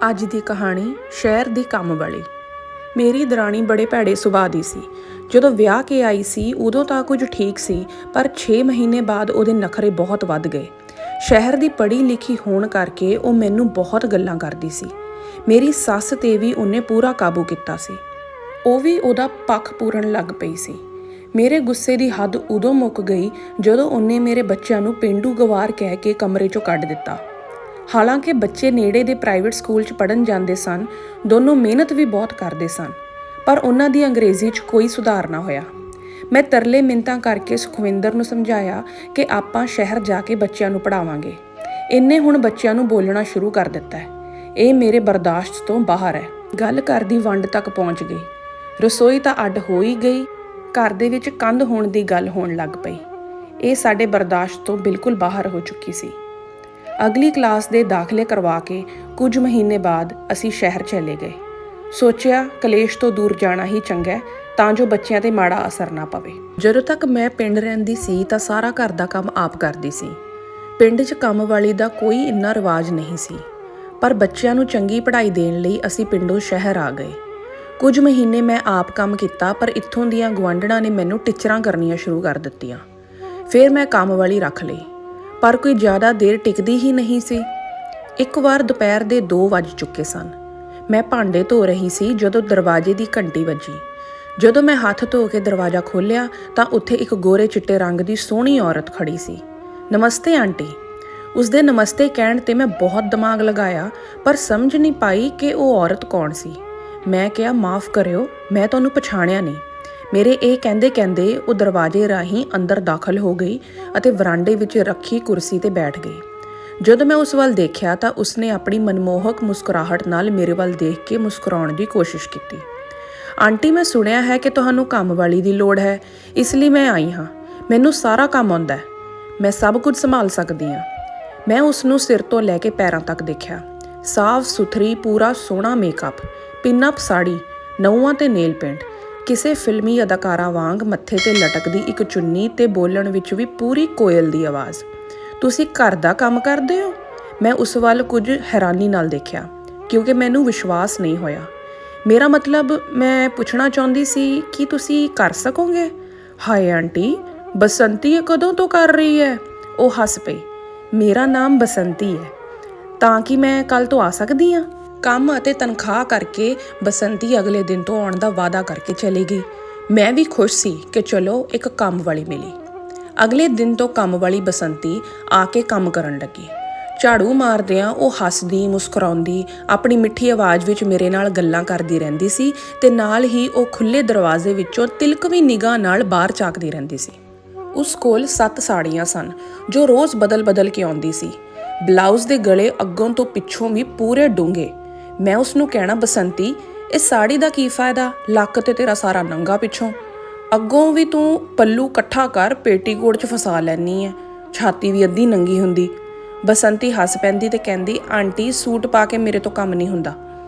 ਅੱਜ ਦੀ ਕਹਾਣੀ ਸ਼ਹਿਰ ਦੀ ਕੰਮ ਵਾਲੀ। ਮੇਰੀ ਦਰਾਣੀ ਬੜੇ ਭੈੜੇ ਸੁਭਾਅ ਦੀ ਸੀ। ਜਦੋਂ ਵਿਆਹ ਕੇ ਆਈ ਸੀ ਉਦੋਂ ਤਾਂ ਕੁਝ ਠੀਕ ਸੀ, ਪਰ 6 ਮਹੀਨੇ ਬਾਅਦ ਉਹਦੇ ਨਖਰੇ ਬਹੁਤ ਵੱਧ ਗਏ। ਸ਼ਹਿਰ ਦੀ ਪੜ੍ਹੀ ਲਿਖੀ ਹੋਣ ਕਰਕੇ ਉਹ ਮੈਨੂੰ ਬਹੁਤ ਗੱਲਾਂ ਕਰਦੀ ਸੀ। ਮੇਰੀ ਸੱਸ 'ਤੇ ਵੀ ਉਹਨੇ ਪੂਰਾ ਕਾਬੂ ਕੀਤਾ ਸੀ। ਉਹ ਵੀ ਉਹਦਾ ਪੱਖ ਪੂਰਨ ਲੱਗ ਪਈ ਸੀ। ਮੇਰੇ ਗੁੱਸੇ ਦੀ ਹੱਦ ਉਦੋਂ ਮੁੱਕ ਗਈ ਜਦੋਂ ਉਹਨੇ ਮੇਰੇ ਬੱਚਿਆਂ ਨੂੰ ਪੇਂਡੂ ਗਵਾਰ ਕਹਿ ਕੇ ਕਮਰੇ 'ਚੋਂ ਕੱਢ ਦਿੱਤਾ। ਹਾਲਾਂਕਿ ਬੱਚੇ ਨੇੜੇ ਦੇ ਪ੍ਰਾਈਵੇਟ ਸਕੂਲ 'ਚ ਪੜ੍ਹਨ ਜਾਂਦੇ ਸਨ, ਦੋਨੋਂ ਮਿਹਨਤ ਵੀ ਬਹੁਤ ਕਰਦੇ ਸਨ, ਪਰ ਉਹਨਾਂ ਦੀ ਅੰਗਰੇਜ਼ੀ 'ਚ ਕੋਈ ਸੁਧਾਰ ਨਾ ਹੋਇਆ। ਮੈਂ ਤਰਲੇ ਮਿੰਨਤਾਂ ਕਰਕੇ ਸੁਖਵਿੰਦਰ ਨੂੰ ਸਮਝਾਇਆ ਕਿ ਆਪਾਂ ਸ਼ਹਿਰ ਜਾ ਕੇ ਬੱਚਿਆਂ ਨੂੰ ਪੜ੍ਹਾਵਾਂਗੇ। ਇਹਨੇ ਹੁਣ ਬੱਚਿਆਂ ਨੂੰ ਬੋਲਣਾ ਸ਼ੁਰੂ ਕਰ ਦਿੱਤਾ ਹੈ। ਇਹ ਮੇਰੇ ਬਰਦਾਸ਼ਤ ਤੋਂ ਬਾਹਰ ਹੈ। ਗੱਲ ਘਰ ਦੀ ਵੰਡ ਤੱਕ ਪਹੁੰਚ ਗਈ। ਰਸੋਈ ਤਾਂ ਅੱਡ ਹੋ ਹੀ ਗਈ, ਘਰ ਦੇ ਵਿੱਚ ਕੰਧ ਹੋਣ ਦੀ ਗੱਲ ਹੋਣ ਲੱਗ ਪਈ। ਇਹ ਸਾਡੇ ਬਰਦਾਸ਼ਤ ਤੋਂ ਬਿਲਕੁਲ ਬਾਹਰ ਹੋ ਚੁੱਕੀ ਸੀ। ਅਗਲੀ ਕਲਾਸ ਦੇ ਦਾਖਲੇ ਕਰਵਾ ਕੇ ਕੁਝ ਮਹੀਨੇ ਬਾਅਦ ਅਸੀਂ ਸ਼ਹਿਰ ਚਲੇ ਗਏ। ਸੋਚਿਆ ਕਲੇਸ਼ ਤੋਂ ਦੂਰ ਜਾਣਾ ਹੀ ਚੰਗਾ ਤਾਂ ਜੋ ਬੱਚਿਆਂ 'ਤੇ ਮਾੜਾ ਅਸਰ ਨਾ ਪਵੇ। ਜਦੋਂ ਤੱਕ ਮੈਂ ਪਿੰਡ ਰਹਿੰਦੀ ਸੀ ਤਾਂ ਸਾਰਾ ਘਰ ਦਾ ਕੰਮ ਆਪ ਕਰਦੀ ਸੀ। ਪਿੰਡ 'ਚ ਕੰਮ ਵਾਲੀ ਦਾ ਕੋਈ ਇੰਨਾ ਰਿਵਾਜ ਨਹੀਂ ਸੀ, ਪਰ ਬੱਚਿਆਂ ਨੂੰ ਚੰਗੀ ਪੜ੍ਹਾਈ ਦੇਣ ਲਈ ਅਸੀਂ ਪਿੰਡੋਂ ਸ਼ਹਿਰ ਆ ਗਏ। ਕੁਝ ਮਹੀਨੇ ਮੈਂ ਆਪ ਕੰਮ ਕੀਤਾ, ਪਰ ਇੱਥੋਂ ਦੀਆਂ ਗੁਆਂਢਣਾਂ ਨੇ ਮੈਨੂੰ ਟੀਚਰਾਂ ਕਰਨੀਆਂ ਸ਼ੁਰੂ ਕਰ ਦਿੱਤੀਆਂ। ਫਿਰ ਮੈਂ ਕੰਮ ਵਾਲੀ ਰੱਖ ਲਈ, ਪਰ ਕੋਈ ਜ਼ਿਆਦਾ ਦੇਰ ਟਿਕਦੀ ਹੀ ਨਹੀਂ ਸੀ। ਇੱਕ ਵਾਰ ਦੁਪਹਿਰ ਦੇ 2 ਵੱਜ ਚੁੱਕੇ ਸਨ। ਮੈਂ ਭਾਂਡੇ ਧੋ ਰਹੀ ਸੀ ਜਦੋਂ ਦਰਵਾਜ਼ੇ ਦੀ ਘੰਟੀ ਵੱਜੀ। ਜਦੋਂ ਮੈਂ ਹੱਥ ਧੋ ਕੇ ਦਰਵਾਜ਼ਾ ਖੋਲ੍ਹਿਆ ਤਾਂ ਉੱਥੇ ਇੱਕ ਗੋਰੇ ਚਿੱਟੇ ਰੰਗ ਦੀ ਸੋਹਣੀ ਔਰਤ ਖੜੀ ਸੀ। ਨਮਸਤੇ ਆਂਟੀ। ਉਸਦੇ ਨਮਸਤੇ ਕਹਿਣ 'ਤੇ ਮੈਂ ਬਹੁਤ ਦਿਮਾਗ ਲਗਾਇਆ, ਪਰ ਸਮਝ ਨਹੀਂ ਪਾਈ ਕਿ ਉਹ ਔਰਤ ਕੌਣ ਸੀ। ਮੈਂ ਕਿਹਾ, ਮਾਫ਼ ਕਰਿਓ, ਮੈਂ ਤੁਹਾਨੂੰ ਪਛਾਣਿਆ ਨਹੀਂ। ਮੇਰੇ ਇਹ ਕਹਿੰਦੇ ਉਹ ਦਰਵਾਜ਼ੇ ਰਾਹੀਂ ਅੰਦਰ ਦਾਖਲ ਹੋ ਗਈ ਅਤੇ ਵਰਾਂਡੇ ਵਿੱਚ ਰੱਖੀ ਕੁਰਸੀ 'ਤੇ ਬੈਠ ਗਈ। ਜਦੋਂ ਮੈਂ ਉਸ ਵੱਲ ਦੇਖਿਆ ਤਾਂ ਉਸਨੇ ਆਪਣੀ ਮਨਮੋਹਕ ਮੁਸਕਰਾਹਟ ਨਾਲ ਮੇਰੇ ਵੱਲ ਦੇਖ ਕੇ ਮੁਸਕਰਾਉਣ ਦੀ ਕੋਸ਼ਿਸ਼ ਕੀਤੀ। ਆਂਟੀ, ਮੈਂ ਸੁਣਿਆ ਹੈ ਕਿ ਤੁਹਾਨੂੰ ਕੰਮ ਵਾਲੀ ਦੀ ਲੋੜ ਹੈ, ਇਸ ਲਈ ਮੈਂ ਆਈ ਹਾਂ। ਮੈਨੂੰ ਸਾਰਾ ਕੰਮ ਆਉਂਦਾ ਹੈ, ਮੈਂ ਸਭ ਕੁਝ ਸੰਭਾਲ ਸਕਦੀ ਹਾਂ। ਮੈਂ ਉਸ ਨੂੰ ਸਿਰ ਤੋਂ ਲੈ ਕੇ ਪੈਰਾਂ ਤੱਕ ਦੇਖਿਆ। ਸਾਫ਼ ਸੁਥਰੀ, ਪੂਰਾ ਸੋਹਣਾ ਮੇਕਅਪ, ਪਿੰਨਅਪ ਸਾੜੀ, ਨਹੁੰਆਂ ਤੇ ਨੇਲ ਪੇਂਟ, ਕਿਸੇ ਫਿਲਮੀ ਅਦਾਕਾਰਾ ਵਾਂਗ ਮੱਥੇ 'ਤੇ ਲਟਕਦੀ ਇੱਕ ਚੁੰਨੀ ਤੇ ਬੋਲਣ ਵਿੱਚ ਵੀ ਪੂਰੀ ਕੋਇਲ ਦੀ ਆਵਾਜ਼। ਤੁਸੀਂ ਘਰ ਦਾ ਕੰਮ ਕਰਦੇ ਹੋ? ਮੈਂ ਉਸ ਵੱਲ ਕੁਝ ਹੈਰਾਨੀ ਨਾਲ ਦੇਖਿਆ, ਕਿਉਂਕਿ ਮੈਨੂੰ ਵਿਸ਼ਵਾਸ ਨਹੀਂ ਹੋਇਆ। ਮੇਰਾ ਮਤਲਬ, ਮੈਂ ਪੁੱਛਣਾ ਚਾਹੁੰਦੀ ਸੀ ਕਿ ਤੁਸੀਂ ਕਰ ਸਕੋਗੇ? ਹਾਏ ਆਂਟੀ, ਬਸੰਤੀ ਇਹ ਕਦੋਂ ਤੋਂ ਕਰ ਰਹੀ ਹੈ? ਉਹ ਹੱਸ ਪਈ। ਮੇਰਾ ਨਾਮ ਬਸੰਤੀ ਹੈ, ਤਾਂ ਕਿ ਮੈਂ ਕੱਲ੍ਹ ਤੋਂ ਆ ਸਕਦੀ ਹਾਂ? ਕੰਮ ਅਤੇ ਤਨਖਾਹ ਕਰਕੇ ਬਸੰਤੀ ਅਗਲੇ ਦਿਨ ਤੋਂ ਆਉਣ ਦਾ ਵਾਅਦਾ ਕਰਕੇ ਚਲੀ ਗਈ। ਮੈਂ ਵੀ ਖੁਸ਼ ਸੀ ਕਿ ਚਲੋ ਇੱਕ ਕੰਮ ਵਾਲੀ ਮਿਲੀ। ਅਗਲੇ ਦਿਨ ਤੋਂ ਕੰਮ ਵਾਲੀ ਬਸੰਤੀ ਆ ਕੇ ਕੰਮ ਕਰਨ ਲੱਗੀ। ਝਾੜੂ ਮਾਰਦਿਆਂ ਉਹ ਹੱਸਦੀ ਮੁਸਕਰਾਉਂਦੀ ਆਪਣੀ ਮਿੱਠੀ ਆਵਾਜ਼ ਵਿੱਚ ਮੇਰੇ ਨਾਲ ਗੱਲਾਂ ਕਰਦੀ ਰਹਿੰਦੀ ਸੀ ਤੇ ਨਾਲ ਹੀ ਉਹ ਖੁੱਲ੍ਹੇ ਦਰਵਾਜ਼ੇ ਵਿੱਚੋਂ ਤਿਲਕਵੀਂ ਨਿਗਾਹ ਨਾਲ ਬਾਹਰ ਝਾਕਦੀ ਰਹਿੰਦੀ ਸੀ। ਉਸ ਕੋਲ 7 ਸਾੜੀਆਂ ਸਨ ਜੋ ਰੋਜ਼ ਬਦਲ ਕੇ ਆਉਂਦੀ ਸੀ। ਬਲਾਊਜ਼ ਦੇ ਗਲੇ ਅੱਗੋਂ ਤੋਂ ਪਿੱਛੋਂ ਵੀ ਪੂਰੇ ਡੂੰਘੇ। ਮੈਂ ਉਸਨੂੰ ਕਹਿਣਾ, ਬਸੰਤੀ, ਇਹ ਸਾੜੀ ਦਾ ਕੀ ਫਾਇਦਾ? ਲੱਕ ਤੇ ਤੇਰਾ ਸਾਰਾ ਨੰਗਾ ਪਿੱਛੋਂ, ਅੱਗੋਂ ਵੀ ਤੂੰ ਪੱਲੂ ਇਕੱਠਾ ਕਰ ਪੇਟੀਕੋਟ 'ਚ ਫਸਾ ਲੈਂਦੀ ਹੈ, ਛਾਤੀ ਵੀ ਅੱਧੀ ਨੰਗੀ ਹੁੰਦੀ। ਬਸੰਤੀ ਹੱਸ ਪੈਂਦੀ ਤੇ ਕਹਿੰਦੀ, ਆਂਟੀ, ਸੂਟ ਪਾ ਕੇ ਮੇਰੇ ਤੋਂ ਕੰਮ ਨਹੀਂ ਹੁੰਦਾ।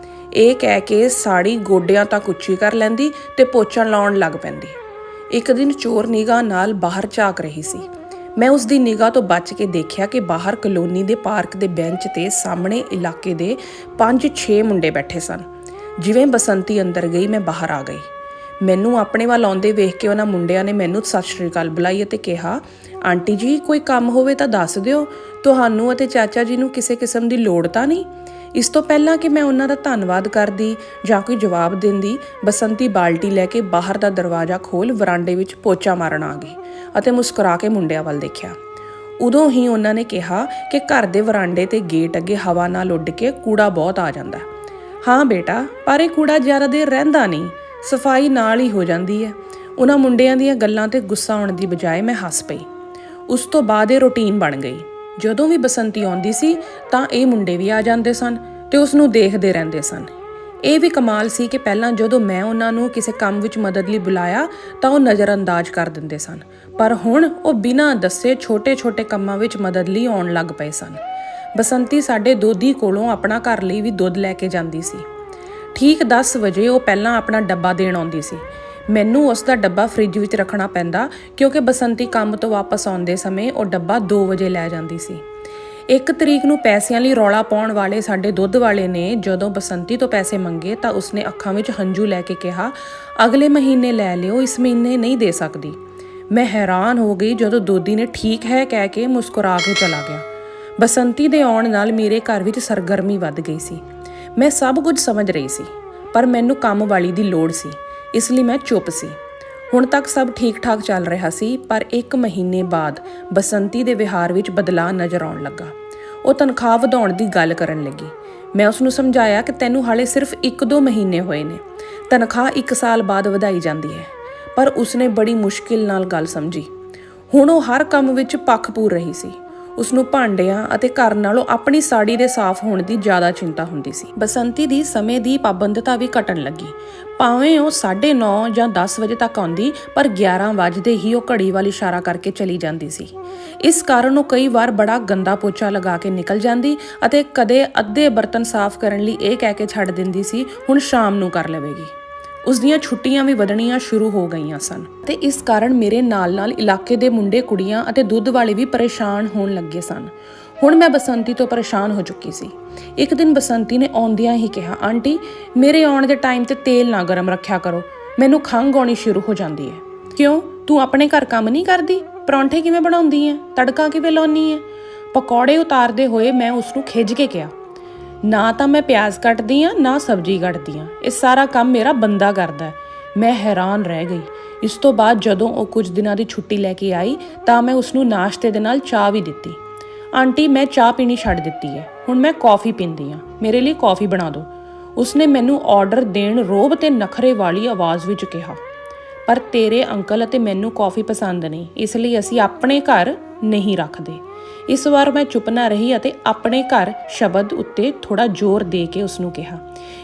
ਇਹ ਕਹਿ ਕੇ ਸਾੜੀ ਗੋਡਿਆਂ ਤੱਕ ਉੱਚੀ ਕਰ ਲੈਂਦੀ ਤੇ ਪੋਚਾ ਲਾਉਣ ਲੱਗ ਪੈਂਦੀ। ਇੱਕ ਦਿਨ ਚੋਰ ਨਿਗਾਹ ਨਾਲ ਬਾਹਰ ਝਾਕ ਰਹੀ ਸੀ। ਮੈਂ ਉਸ ਦੀ ਨਿਗਾਹ ਤੋਂ ਬਚ ਕੇ ਦੇਖਿਆ ਕਿ ਬਾਹਰ ਕਲੋਨੀ ਦੇ ਪਾਰਕ ਦੇ ਬੈਂਚ 'ਤੇ ਸਾਹਮਣੇ ਇਲਾਕੇ ਦੇ 5-6 ਮੁੰਡੇ ਬੈਠੇ ਸਨ। ਜਿਵੇਂ ਬਸੰਤੀ ਅੰਦਰ ਗਈ, ਮੈਂ ਬਾਹਰ ਆ ਗਈ। ਮੈਨੂੰ ਆਪਣੇ ਵੱਲ ਆਉਂਦੇ ਵੇਖ ਕੇ ਉਹਨਾਂ ਮੁੰਡਿਆਂ ਨੇ ਮੈਨੂੰ ਸਤਿ ਸ਼੍ਰੀ ਅਕਾਲ ਬੁਲਾਈ ਅਤੇ ਕਿਹਾ, ਆਂਟੀ ਜੀ, ਕੋਈ ਕੰਮ ਹੋਵੇ ਤਾਂ ਦੱਸ ਦਿਓ, ਤੁਹਾਨੂੰ ਅਤੇ ਚਾਚਾ ਜੀ ਨੂੰ ਕਿਸੇ ਕਿਸਮ ਦੀ ਲੋੜ ਤਾਂ ਨਹੀਂ? ਇਸ ਤੋਂ ਪਹਿਲਾਂ ਕਿ ਮੈਂ ਉਹਨਾਂ ਦਾ ਧੰਨਵਾਦ ਕਰਦੀ ਜਾਂ ਕੋਈ ਜਵਾਬ ਦਿੰਦੀ, ਬਸੰਤੀ ਬਾਲਟੀ ਲੈ ਕੇ ਬਾਹਰ ਦਾ ਦਰਵਾਜ਼ਾ ਖੋਲ੍ਹ ਵਰਾਂਡੇ ਵਿੱਚ ਪੋਚਾ ਮਾਰਨ ਆ ਗਈ ਅਤੇ ਮੁਸਕਰਾ ਕੇ ਮੁੰਡਿਆਂ ਵੱਲ ਦੇਖਿਆ। ਉਦੋਂ ਹੀ ਉਹਨਾਂ ਨੇ ਕਿਹਾ ਕਿ ਘਰ ਦੇ ਵਰਾਂਡੇ ਤੇ ਗੇਟ ਅੱਗੇ ਹਵਾ ਨਾਲ ਉੱਡ ਕੇ ਕੂੜਾ ਬਹੁਤ ਆ ਜਾਂਦਾ। ਹਾਂ ਬੇਟਾ, ਪਰ ਇਹ ਕੂੜਾ ਜ਼ਿਆਦਾ ਦੇਰ ਰਹਿੰਦਾ ਨਹੀਂ, ਸਫਾਈ ਨਾਲ ਹੀ ਹੋ ਜਾਂਦੀ ਹੈ। ਉਹਨਾਂ ਮੁੰਡਿਆਂ ਦੀਆਂ ਗੱਲਾਂ 'ਤੇ ਗੁੱਸਾ ਆਉਣ ਦੀ ਬਜਾਏ ਮੈਂ ਹੱਸ ਪਈ। ਉਸ ਤੋਂ ਬਾਅਦ ਇਹ ਰੂਟੀਨ ਬਣ ਗਈ। ਜਦੋਂ ਵੀ ਬਸੰਤੀ ਆਉਂਦੀ ਸੀ ਤਾਂ ਇਹ ਮੁੰਡੇ ਵੀ ਆ ਜਾਂਦੇ ਸਨ ਤੇ ਉਸ ਨੂੰ ਦੇਖਦੇ ਰਹਿੰਦੇ ਸਨ। ਇਹ ਵੀ ਕਮਾਲ ਸੀ ਕਿ ਪਹਿਲਾਂ ਜਦੋਂ ਮੈਂ ਉਹਨਾਂ ਨੂੰ ਕਿਸੇ ਕੰਮ ਵਿੱਚ ਮਦਦ ਲਈ ਬੁਲਾਇਆ ਤਾਂ ਉਹ ਨਜ਼ਰਅੰਦਾਜ਼ ਕਰ ਦਿੰਦੇ ਸਨ, ਪਰ ਹੁਣ ਉਹ ਬਿਨਾਂ ਦੱਸੇ ਛੋਟੇ-ਛੋਟੇ ਕੰਮਾਂ ਵਿੱਚ ਮਦਦ ਲਈ ਆਉਣ ਲੱਗ ਪਏ ਸਨ। ਬਸੰਤੀ ਸਾਡੇ ਦੋਧੀ ਕੋਲੋਂ ਆਪਣਾ ਘਰ ਲਈ ਵੀ ਦੁੱਧ ਲੈ ਕੇ ਜਾਂਦੀ ਸੀ। ਠੀਕ 10 ਵਜੇ ਉਹ ਪਹਿਲਾਂ ਆਪਣਾ ਡੱਬਾ ਦੇਣ ਆਉਂਦੀ ਸੀ। ਮੈਨੂੰ ਉਸ ਦਾ ਡੱਬਾ ਫ੍ਰਿਜ ਵਿੱਚ ਰੱਖਣਾ ਪੈਂਦਾ, ਕਿਉਂਕਿ ਬਸੰਤੀ ਕੰਮ ਤੋਂ ਵਾਪਸ ਆਉਂਦੇ ਸਮੇਂ ਉਹ ਡੱਬਾ 2 ਵਜੇ ਲੈ ਜਾਂਦੀ ਸੀ। 1 ਤਰੀਕ ਨੂੰ ਪੈਸਿਆਂ ਲਈ ਰੌਲਾ ਪਾਉਣ ਵਾਲੇ ਸਾਡੇ ਦੁੱਧ ਵਾਲੇ ਨੇ ਜਦੋਂ ਬਸੰਤੀ ਤੋਂ ਪੈਸੇ ਮੰਗੇ ਤਾਂ ਉਸਨੇ ਅੱਖਾਂ ਵਿੱਚ ਹੰਝੂ ਲੈ ਕੇ ਕਿਹਾ, ਅਗਲੇ ਮਹੀਨੇ ਲੈ ਲਿਓ, ਇਸ ਮਹੀਨੇ ਨਹੀਂ ਦੇ ਸਕਦੀ। ਮੈਂ ਹੈਰਾਨ ਹੋ ਗਈ ਜਦੋਂ ਦੋਦੀ ਨੇ ਠੀਕ ਹੈ ਕਹਿ ਕੇ ਮੁਸਕਰਾ ਕੇ ਚਲਾ ਗਿਆ। ਬਸੰਤੀ ਦੇ ਆਉਣ ਨਾਲ ਮੇਰੇ ਘਰ ਵਿੱਚ ਸਰਗਰਮੀ ਵੱਧ ਗਈ ਸੀ। ਮੈਂ ਸਭ ਕੁਝ ਸਮਝ ਰਹੀ ਸੀ, ਪਰ ਮੈਨੂੰ ਕੰਮ ਵਾਲੀ ਦੀ ਲੋੜ ਸੀ, ਇਸ ਲਈ ਮੈਂ ਚੁੱਪ ਸੀ। ਹੁਣ ਤੱਕ ਸਭ ਠੀਕ ਠਾਕ ਚੱਲ ਰਿਹਾ ਸੀ, ਪਰ 1 ਮਹੀਨੇ ਬਾਅਦ ਬਸੰਤੀ ਦੇ ਵਿਹਾਰ ਵਿੱਚ ਬਦਲਾਅ ਨਜ਼ਰ ਆਉਣ ਲੱਗਾ। ਉਹ ਤਨਖਾਹ ਵਧਾਉਣ ਦੀ ਗੱਲ ਕਰਨ ਲੱਗੀ। ਮੈਂ ਉਸ ਨੂੰ ਸਮਝਾਇਆ ਕਿ ਤੈਨੂੰ ਹਾਲੇ ਸਿਰਫ 1-2 ਮਹੀਨੇ ਹੋਏ ਨੇ, ਤਨਖਾਹ 1 ਸਾਲ ਬਾਅਦ ਵਧਾਈ ਜਾਂਦੀ ਹੈ। ਪਰ ਉਸਨੇ ਬੜੀ ਮੁਸ਼ਕਿਲ ਨਾਲ ਗੱਲ ਸਮਝੀ। ਹੁਣ ਉਹ ਹਰ ਕੰਮ ਵਿੱਚ ਪੱਖ ਪੂਰ ਰਹੀ ਸੀ। ਉਸਨੂੰ ਭਾਂਡਿਆਂ ਅਤੇ ਘਰ ਨਾਲੋਂ ਆਪਣੀ ਸਾੜੀ ਦੇ ਸਾਫ਼ ਹੋਣ ਦੀ ਜ਼ਿਆਦਾ ਚਿੰਤਾ ਹੁੰਦੀ ਸੀ। ਬਸੰਤੀ ਦੀ ਸਮੇਂ ਦੀ ਪਾਬੰਦਤਾ ਵੀ ਘਟਣ ਲੱਗੀ। ਭਾਵੇਂ ਉਹ 9:30 ਜਾਂ 10 ਵਜੇ ਤੱਕ ਆਉਂਦੀ, ਪਰ 11 ਵਜਦੇ ਹੀ ਉਹ ਘੜੀ ਵੱਲ ਇਸ਼ਾਰਾ ਕਰਕੇ ਚਲੀ ਜਾਂਦੀ ਸੀ। ਇਸ ਕਾਰਨ ਉਹ ਕਈ ਵਾਰ ਬੜਾ ਗੰਦਾ ਪੋਚਾ ਲਗਾ ਕੇ ਨਿਕਲ ਜਾਂਦੀ ਅਤੇ ਕਦੇ ਅੱਧੇ ਬਰਤਨ ਸਾਫ਼ ਕਰਨ ਲਈ ਇਹ ਕਹਿ ਕੇ ਛੱਡ ਦਿੰਦੀ ਸੀ, ਹੁਣ ਸ਼ਾਮ ਨੂੰ ਕਰ ਲਵੇਗੀ। ਉਸ ਦੀਆਂ ਛੁੱਟੀਆਂ ਵੀ ਵਧਣੀਆਂ ਸ਼ੁਰੂ ਹੋ ਗਈਆਂ ਸਨ ਤੇ ਇਸ ਕਾਰਨ ਮੇਰੇ ਨਾਲ-ਨਾਲ ਇਲਾਕੇ ਦੇ ਮੁੰਡੇ ਕੁੜੀਆਂ ਅਤੇ ਦੁੱਧ ਵਾਲੇ ਵੀ ਪਰੇਸ਼ਾਨ ਹੋਣ ਲੱਗੇ ਸਨ। ਹੁਣ ਮੈਂ ਬਸੰਤੀ ਤੋਂ ਪਰੇਸ਼ਾਨ ਹੋ ਚੁੱਕੀ ਸੀ। ਇੱਕ ਦਿਨ ਬਸੰਤੀ ਨੇ ਆਉਂਦਿਆਂ ਹੀ ਕਿਹਾ, ਆਂਟੀ ਮੇਰੇ ਆਉਣ ਦੇ ਟਾਈਮ ਤੇ ਤੇਲ ਨਾ ਗਰਮ ਰੱਖਿਆ ਕਰੋ, ਮੈਨੂੰ ਖੰਘ ਆਉਣੀ ਸ਼ੁਰੂ ਹੋ ਜਾਂਦੀ ਹੈ। ਕਿਉਂ, ਤੂੰ ਆਪਣੇ ਘਰ ਕੰਮ ਨਹੀਂ ਕਰਦੀ? ਪਰੌਂਠੇ ਕਿਵੇਂ ਬਣਾਉਂਦੀ ਹੈ? ਤੜਕਾ ਕਿਵੇਂ ਲਾਉਂਦੀ ਹੈ? ਪਕੌੜੇ ਉਤਾਰਦੇ ਹੋਏ ਮੈਂ ਉਸਨੂੰ ਖਿੱਝ ਕੇ ਕਿਹਾ, ਨਾ ਤਾਂ ਮੈਂ ਪਿਆਜ਼ ਕੱਟਦੀ ਹਾਂ, ਨਾ ਸਬਜ਼ੀ ਕੱਟਦੀ ਹਾਂ, ਇਹ ਸਾਰਾ ਕੰਮ ਮੇਰਾ ਬੰਦਾ ਕਰਦਾ ਹੈ। ਮੈਂ ਹੈਰਾਨ ਰਹਿ ਗਈ। ਇਸ ਤੋਂ ਬਾਅਦ ਜਦੋਂ ਉਹ ਕੁਝ ਦਿਨਾਂ ਦੀ ਛੁੱਟੀ ਲੈ ਕੇ ਆਈ ਤਾਂ ਮੈਂ ਉਸਨੂੰ ਨਾਸ਼ਤੇ ਦੇ ਨਾਲ ਚਾਹ ਵੀ ਦਿੱਤੀ। ਆਂਟੀ ਮੈਂ ਚਾਹ ਪੀਣੀ ਛੱਡ ਦਿੱਤੀ ਹੈ, ਹੁਣ ਮੈਂ ਕੌਫੀ ਪੀਂਦੀ ਹਾਂ, ਮੇਰੇ ਲਈ ਕੌਫੀ ਬਣਾ ਦਿਓ। ਉਸਨੇ ਮੈਨੂੰ ਆਰਡਰ ਦੇਣ ਰੋਹਬ ਤੇ ਨਖਰੇ ਵਾਲੀ ਆਵਾਜ਼ ਵਿੱਚ ਕਿਹਾ, ਪਰ ਤੇਰੇ ਅੰਕਲ ਅਤੇ ਮੈਨੂੰ ਕੌਫੀ ਪਸੰਦ ਨਹੀਂ, ਇਸ ਲਈ ਅਸੀਂ ਆਪਣੇ ਘਰ ਨਹੀਂ ਰੱਖਦੇ। ਇਸ ਵਾਰ ਮੈਂ ਚੁੱਪ ਨਾ ਰਹੀ ਅਤੇ ਆਪਣੇ ਘਰ ਸ਼ਬਦ ਉੱਤੇ ਥੋੜਾ ਜ਼ੋਰ ਦੇ ਕੇ ਉਸਨੂੰ ਕਿਹਾ।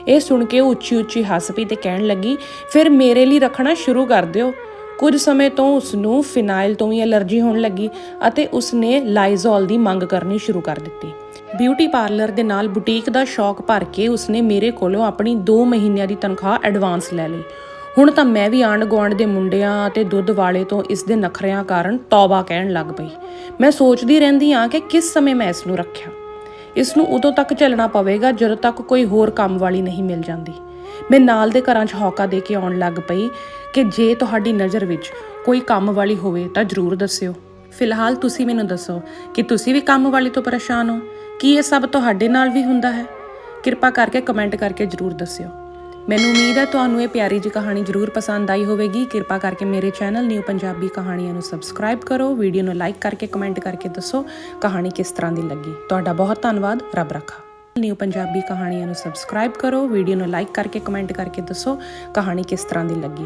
ਇਹ ਸੁਣ ਕੇ ਉਹ ਉੱਚੀ ਹੱਸ ਪਈ ਤੇ ਕਹਿਣ ਲੱਗੀ, ਫਿਰ ਮੇਰੇ ਲਈ ਰੱਖਣਾ ਸ਼ੁਰੂ ਕਰ ਦਿਓ। ਕੁਝ ਸਮੇਂ ਤੋਂ ਉਸਨੂੰ ਫਿਨਾਇਲ ਤੋਂ ਵੀ ਐਲਰਜੀ ਹੋਣ ਲੱਗੀ ਅਤੇ ਉਸਨੇ ਲਾਈਜ਼ੋਲ ਦੀ ਮੰਗ ਕਰਨੀ ਸ਼ੁਰੂ ਕਰ ਦਿੱਤੀ। ਬਿਊਟੀ ਪਾਰਲਰ ਦੇ ਨਾਲ ਬੁਟੀਕ ਦਾ ਸ਼ੌਕ ਭਰ ਕੇ ਉਸਨੇ ਮੇਰੇ ਕੋਲੋਂ ਆਪਣੀ 2 ਮਹੀਨਿਆਂ ਦੀ ਤਨਖਾਹ ਐਡਵਾਂਸ ਲੈ ਲਈ। ਹੁਣ ਤਾਂ ਮੈਂ ਵੀ ਆਂਢ ਗੁਆਂਢ ਦੇ ਮੁੰਡਿਆਂ ਅਤੇ ਦੁੱਧ ਵਾਲੇ ਤੋਂ ਇਸ ਦੇ ਨਖਰਿਆਂ ਕਾਰਨ ਤੌਬਾ ਕਹਿਣ ਲੱਗ ਪਈ। ਮੈਂ ਸੋਚਦੀ ਰਹਿੰਦੀ ਹਾਂ ਕਿ ਕਿਸ ਸਮੇਂ ਮੈਂ ਇਸ ਨੂੰ ਰੱਖਿਆ। ਇਸ ਨੂੰ ਉਦੋਂ ਤੱਕ ਝੱਲਣਾ ਪਵੇਗਾ ਜਦੋਂ ਤੱਕ ਕੋਈ ਹੋਰ ਕੰਮ ਵਾਲੀ ਨਹੀਂ ਮਿਲ ਜਾਂਦੀ। ਮੈਂ ਨਾਲ ਦੇ ਘਰਾਂ 'ਚ ਹੌਕਾ ਦੇ ਕੇ ਆਉਣ ਲੱਗ ਪਈ ਕਿ ਜੇ ਤੁਹਾਡੀ ਨਜ਼ਰ ਵਿੱਚ ਕੋਈ ਕੰਮ ਵਾਲੀ ਹੋਵੇ ਤਾਂ ਜ਼ਰੂਰ ਦੱਸਿਓ। ਫਿਲਹਾਲ ਤੁਸੀਂ ਮੈਨੂੰ ਦੱਸੋ ਕਿ ਤੁਸੀਂ ਵੀ ਕੰਮ ਵਾਲੀ ਤੋਂ ਪਰੇਸ਼ਾਨ ਹੋ? ਕੀ ਇਹ ਸਭ ਤੁਹਾਡੇ ਨਾਲ ਵੀ ਹੁੰਦਾ ਹੈ? ਕਿਰਪਾ ਕਰਕੇ ਕਮੈਂਟ ਕਰਕੇ ਜ਼ਰੂਰ ਦੱਸਿਓ। ਮੈਨੂੰ ਉਮੀਦ ਹੈ ਤੁਹਾਨੂੰ ਇਹ ਪਿਆਰੀ ਜਿਹੀ ਕਹਾਣੀ ਜ਼ਰੂਰ ਪਸੰਦ ਆਈ ਹੋਵੇਗੀ। ਕਿਰਪਾ ਕਰਕੇ ਮੇਰੇ ਚੈਨਲ ਨਿਊ ਪੰਜਾਬੀ ਕਹਾਣੀਆਂ ਨੂੰ ਸਬਸਕ੍ਰਾਈਬ ਕਰੋ। ਵੀਡੀਓ ਨੂੰ ਲਾਈਕ ਕਰਕੇ ਕਮੈਂਟ ਕਰਕੇ ਦੱਸੋ ਕਹਾਣੀ ਕਿਸ ਤਰ੍ਹਾਂ ਦੀ ਲੱਗੀ। ਤੁਹਾਡਾ ਬਹੁਤ ਧੰਨਵਾਦ। ਰੱਬ ਰੱਖਾ। ਨਿਊ ਪੰਜਾਬੀ ਕਹਾਣੀਆਂ ਨੂੰ ਸਬਸਕ੍ਰਾਈਬ ਕਰੋ। ਵੀਡੀਓ ਨੂੰ ਲਾਈਕ ਕਰਕੇ ਕਮੈਂਟ ਕਰਕੇ ਦੱਸੋ ਕਹਾਣੀ ਕਿਸ ਤਰ੍ਹਾਂ ਦੀ ਲੱਗੀ।